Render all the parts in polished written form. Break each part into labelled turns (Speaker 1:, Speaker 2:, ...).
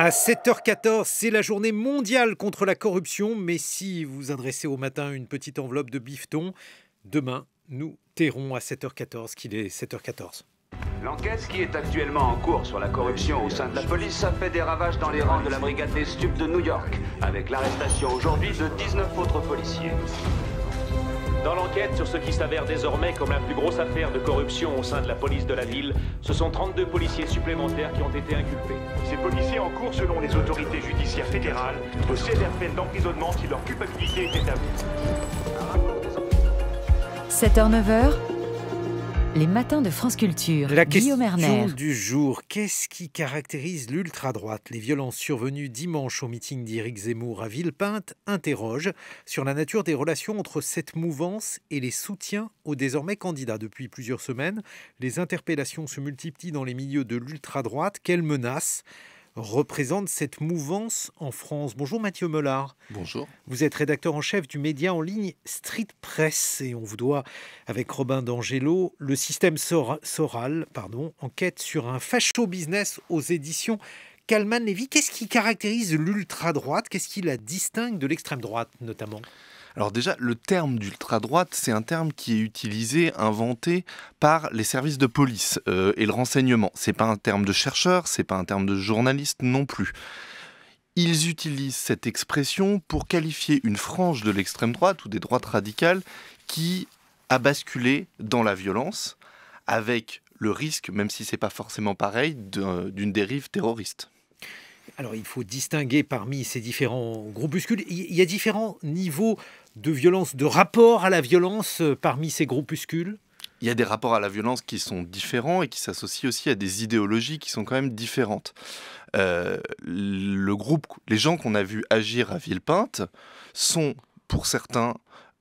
Speaker 1: À 7h14, c'est la journée mondiale contre la corruption. Mais si vous adressez au matin une petite enveloppe de bifton, demain, nous tairons à 7h14 qu'il est 7h14.
Speaker 2: L'enquête qui est actuellement en cours sur la corruption au sein de la police a fait des ravages dans les rangs de la brigade des stupes de New York, avec l'arrestation aujourd'hui de 19 autres policiers.
Speaker 3: Dans l'enquête sur ce qui s'avère désormais comme la plus grosse affaire de corruption au sein de la police de la ville, ce sont 32 policiers supplémentaires qui ont été inculpés.
Speaker 4: Ces policiers encourent, selon les autorités judiciaires fédérales, de sévères peines d'emprisonnement si leur culpabilité est établie.
Speaker 5: 7h-9h, les matins de France Culture.
Speaker 1: La
Speaker 5: Guillaume
Speaker 1: question
Speaker 5: Erner.
Speaker 1: du jour, qu'est-ce qui caractérise l'ultra-droite? Les violences survenues dimanche au meeting d'Éric Zemmour à Villepinte interrogent sur la nature des relations entre cette mouvance et les soutiens aux désormais candidats. Depuis plusieurs semaines, les interpellations se multiplient dans les milieux de l'ultra-droite. Quelle menace représente cette mouvance en France? Bonjour Mathieu Mollard.
Speaker 6: Bonjour.
Speaker 1: Vous êtes rédacteur en chef du média en ligne Street Press et on vous doit, avec Robin D'Angelo, le système Soral, enquête sur un facho business aux éditions Calman Levy. Qu'est-ce qui caractérise l'ultra-droite? Qu'est-ce qui la distingue de l'extrême droite notamment?
Speaker 6: Alors déjà, le terme d'ultra-droite, c'est un terme qui est utilisé, inventé par les services de police et le renseignement. C'est pas un terme de chercheur, c'est pas un terme de journaliste non plus. Ils utilisent cette expression pour qualifier une frange de l'extrême droite ou des droites radicales qui a basculé dans la violence avec le risque, même si c'est pas forcément pareil, d'une dérive terroriste.
Speaker 1: Alors il faut distinguer parmi ces différents groupuscules. Il y a différents niveaux de violence, de rapport à la violence parmi ces groupuscules.
Speaker 6: Il y a des rapports à la violence qui sont différents et qui s'associent aussi à des idéologies qui sont quand même différentes. Les gens qu'on a vus agir à Villepinte sont, pour certains,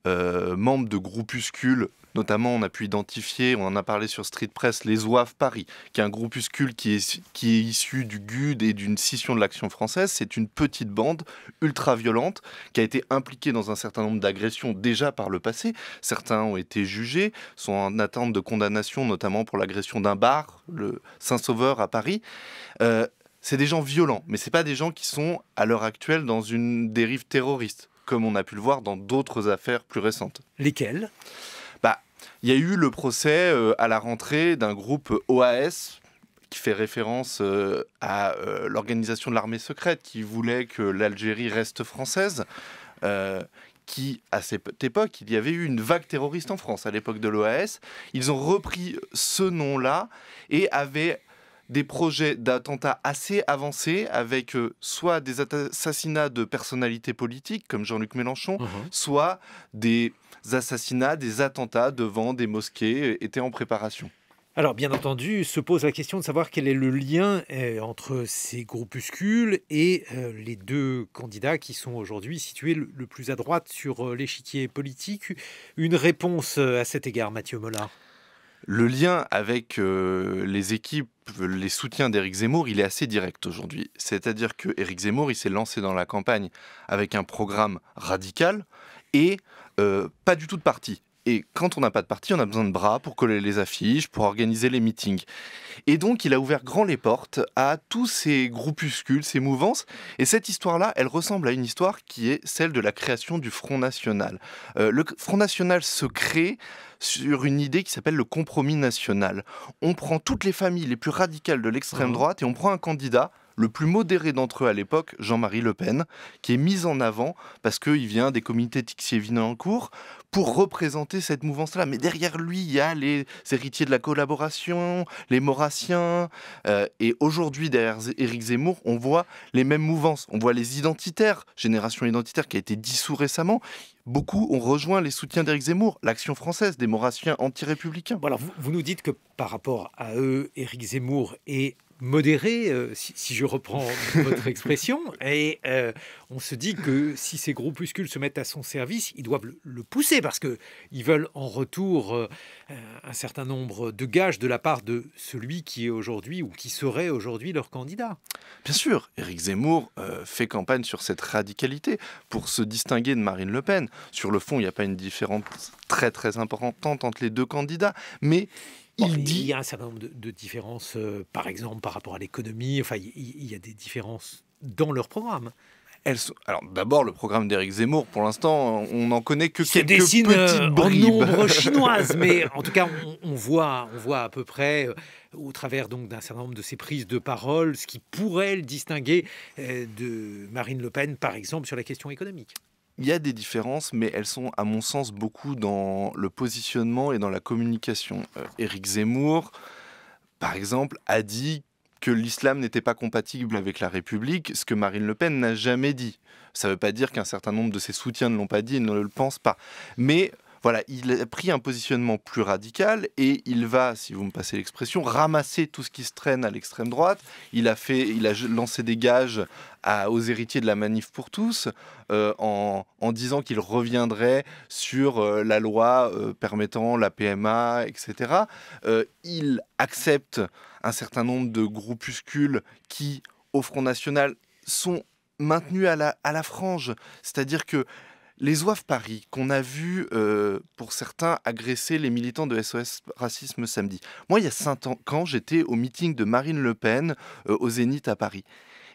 Speaker 6: membres de groupuscules. Notamment, on a pu identifier, on en a parlé sur Street Press, les Zouaves Paris, qui est un groupuscule qui est issu du GUD et d'une scission de l'Action française. C'est une petite bande ultra-violente qui a été impliquée dans un certain nombre d'agressions déjà par le passé. Certains ont été jugés, sont en attente de condamnation, notamment pour l'agression d'un bar, le Saint-Sauveur à Paris. C'est des gens violents, mais ce n'est pas des gens qui sont, à l'heure actuelle, dans une dérive terroriste, comme on a pu le voir dans d'autres affaires plus récentes.
Speaker 1: Lesquelles ?
Speaker 6: Il y a eu le procès à la rentrée d'un groupe OAS qui fait référence à l'organisation de l'armée secrète qui voulait que l'Algérie reste française. À cette époque, il y avait eu une vague terroriste en France, à l'époque de l'OAS. Ils ont repris ce nom-là et avaient des projets d'attentats assez avancés avec soit des assassinats de personnalités politiques comme Jean-Luc Mélenchon, soit des assassinats, des attentats devant des mosquées étaient en préparation.
Speaker 1: Alors, bien entendu, se pose la question de savoir quel est le lien entre ces groupuscules et les deux candidats qui sont aujourd'hui situés le plus à droite sur l'échiquier politique. Une réponse à cet égard, Mathieu Mollard.
Speaker 6: Le lien avec les équipes, les soutiens d'Éric Zemmour, il est assez direct aujourd'hui. C'est-à-dire que Éric Zemmour, il s'est lancé dans la campagne avec un programme radical et pas du tout de parti. Et quand on n'a pas de parti, on a besoin de bras pour coller les affiches, pour organiser les meetings. Et donc, il a ouvert grand les portes à tous ces groupuscules, ces mouvances. Et cette histoire-là, elle ressemble à une histoire qui est celle de la création du Front National. Le Front National se crée sur une idée qui s'appelle le compromis national. On prend toutes les familles les plus radicales de l'extrême droite et on prend un candidat, le plus modéré d'entre eux à l'époque, Jean-Marie Le Pen, qui est mis en avant parce qu'il vient des comités Tixier-Vinancourt pour représenter cette mouvance-là. Mais derrière lui, il y a les héritiers de la collaboration, les maurassiens. Et aujourd'hui, derrière Éric Zemmour, on voit les mêmes mouvances. On voit les identitaires, Génération Identitaire qui a été dissous récemment. Beaucoup ont rejoint les soutiens d'Éric Zemmour, l'Action française, des maurassiens anti-républicains.
Speaker 1: Bon, alors vous nous dites que par rapport à eux, Éric Zemmour est modéré, si je reprends votre expression, et on se dit que si ces groupuscules se mettent à son service, ils doivent le pousser parce qu'ils veulent en retour un certain nombre de gages de la part de celui qui est aujourd'hui ou qui serait aujourd'hui leur candidat.
Speaker 6: Bien sûr, Éric Zemmour fait campagne sur cette radicalité pour se distinguer de Marine Le Pen. Sur le fond, il n'y a pas une différence très très importante entre les deux candidats, mais
Speaker 1: il y a un certain nombre de différences, par exemple par rapport à l'économie. Enfin, il y a des différences dans leur programme.
Speaker 6: Alors d'abord, le programme d'Éric Zemmour, pour l'instant, on n'en connaît que
Speaker 1: Se
Speaker 6: quelques
Speaker 1: dessine
Speaker 6: petites bribes.
Speaker 1: en ombre chinoise, mais en tout cas, on voit à peu près, au travers donc d'un certain nombre de ses prises de parole, ce qui pourrait le distinguer de Marine Le Pen, par exemple, sur la question économique.
Speaker 6: Il y a des différences, mais elles sont, à mon sens, beaucoup dans le positionnement et dans la communication. Éric Zemmour, par exemple, a dit que l'islam n'était pas compatible avec la République, ce que Marine Le Pen n'a jamais dit. Ça ne veut pas dire qu'un certain nombre de ses soutiens ne l'ont pas dit et ne le pensent pas. Mais voilà, il a pris un positionnement plus radical et il va, si vous me passez l'expression, ramasser tout ce qui se traîne à l'extrême droite. Il a lancé des gages aux héritiers de la Manif pour tous en disant qu'il reviendrait sur la loi permettant la PMA, etc. Il accepte un certain nombre de groupuscules qui, au Front National, sont maintenus à la frange. C'est-à-dire que les Zouaves Paris, qu'on a vu pour certains agresser les militants de SOS Racisme samedi. Moi, il y a 5 ans, quand j'étais au meeting de Marine Le Pen au Zénith à Paris.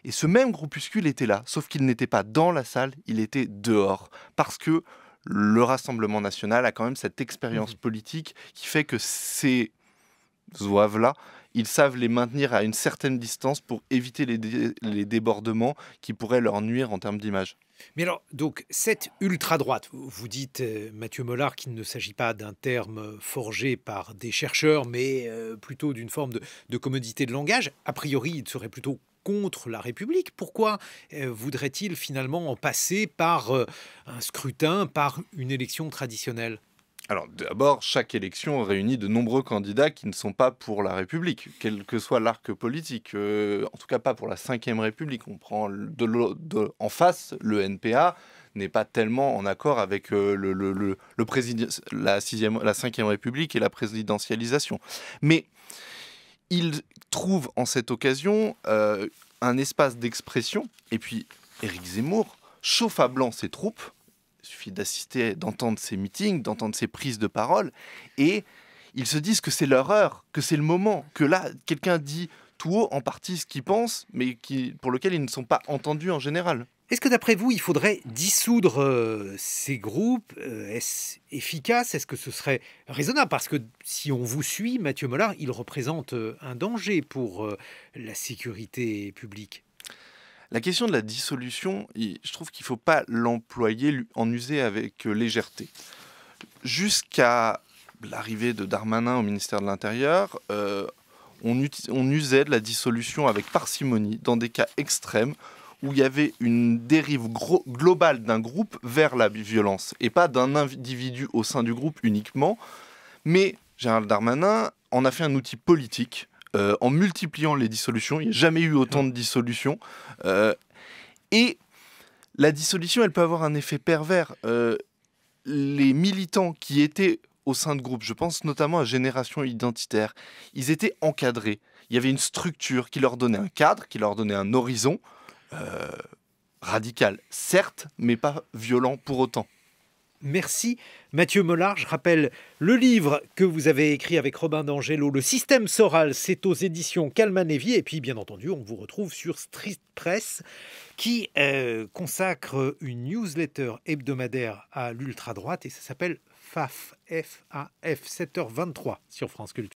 Speaker 6: Et ce même groupuscule était là, sauf qu'il n'était pas dans la salle, il était dehors. Parce que le Rassemblement national a quand même cette expérience politique qui fait que ces Zouaves-là, ils savent les maintenir à une certaine distance pour éviter les débordements qui pourraient leur nuire en termes d'image.
Speaker 1: Mais alors, donc, cette ultra-droite, vous dites, Mathieu Mollard, qu'il ne s'agit pas d'un terme forgé par des chercheurs, mais plutôt d'une forme de commodité de langage. A priori, il serait plutôt contre la République. Pourquoi voudrait-il finalement en passer par un scrutin, par une élection traditionnelle ?
Speaker 6: Alors d'abord, chaque élection réunit de nombreux candidats qui ne sont pas pour la République, quel que soit l'arc politique. En tout cas pas pour la Ve République. On prend en face le NPA n'est pas tellement en accord avec la Ve République et la présidentialisation. Mais il trouve en cette occasion un espace d'expression. Et puis Éric Zemmour chauffe à blanc ses troupes. Il suffit d'assister, d'entendre ses meetings, d'entendre ses prises de parole, et ils se disent que c'est leur heure, que c'est le moment, que là, quelqu'un dit tout haut en partie ce qu'il pense, mais pour lequel ils ne sont pas entendus en général.
Speaker 1: Est-ce que d'après vous, il faudrait dissoudre ces groupes ? Est-ce efficace ? Est-ce que ce serait raisonnable ? Parce que si on vous suit, Mathieu Mollard, il représente un danger pour la sécurité publique.
Speaker 6: La question de la dissolution, je trouve qu'il ne faut pas en user avec légèreté. Jusqu'à l'arrivée de Darmanin au ministère de l'Intérieur, on usait de la dissolution avec parcimonie dans des cas extrêmes où il y avait une dérive globale d'un groupe vers la violence et pas d'un individu au sein du groupe uniquement. Mais Gérald Darmanin en a fait un outil politique. En multipliant les dissolutions, il n'y a jamais eu autant de dissolutions. Et la dissolution, elle peut avoir un effet pervers. Les militants qui étaient au sein de groupes, je pense notamment à Génération Identitaire, ils étaient encadrés. Il y avait une structure qui leur donnait un cadre, qui leur donnait un horizon radical, certes, mais pas violent pour autant.
Speaker 1: Merci Mathieu Mollard. Je rappelle le livre que vous avez écrit avec Robin d'Angelo, Le système Soral, c'est aux éditions Calman et Vie. Et puis bien entendu, on vous retrouve sur Street Press qui consacre une newsletter hebdomadaire à l'ultra-droite et ça s'appelle FAF, F-A-F, 7h23 sur France Culture.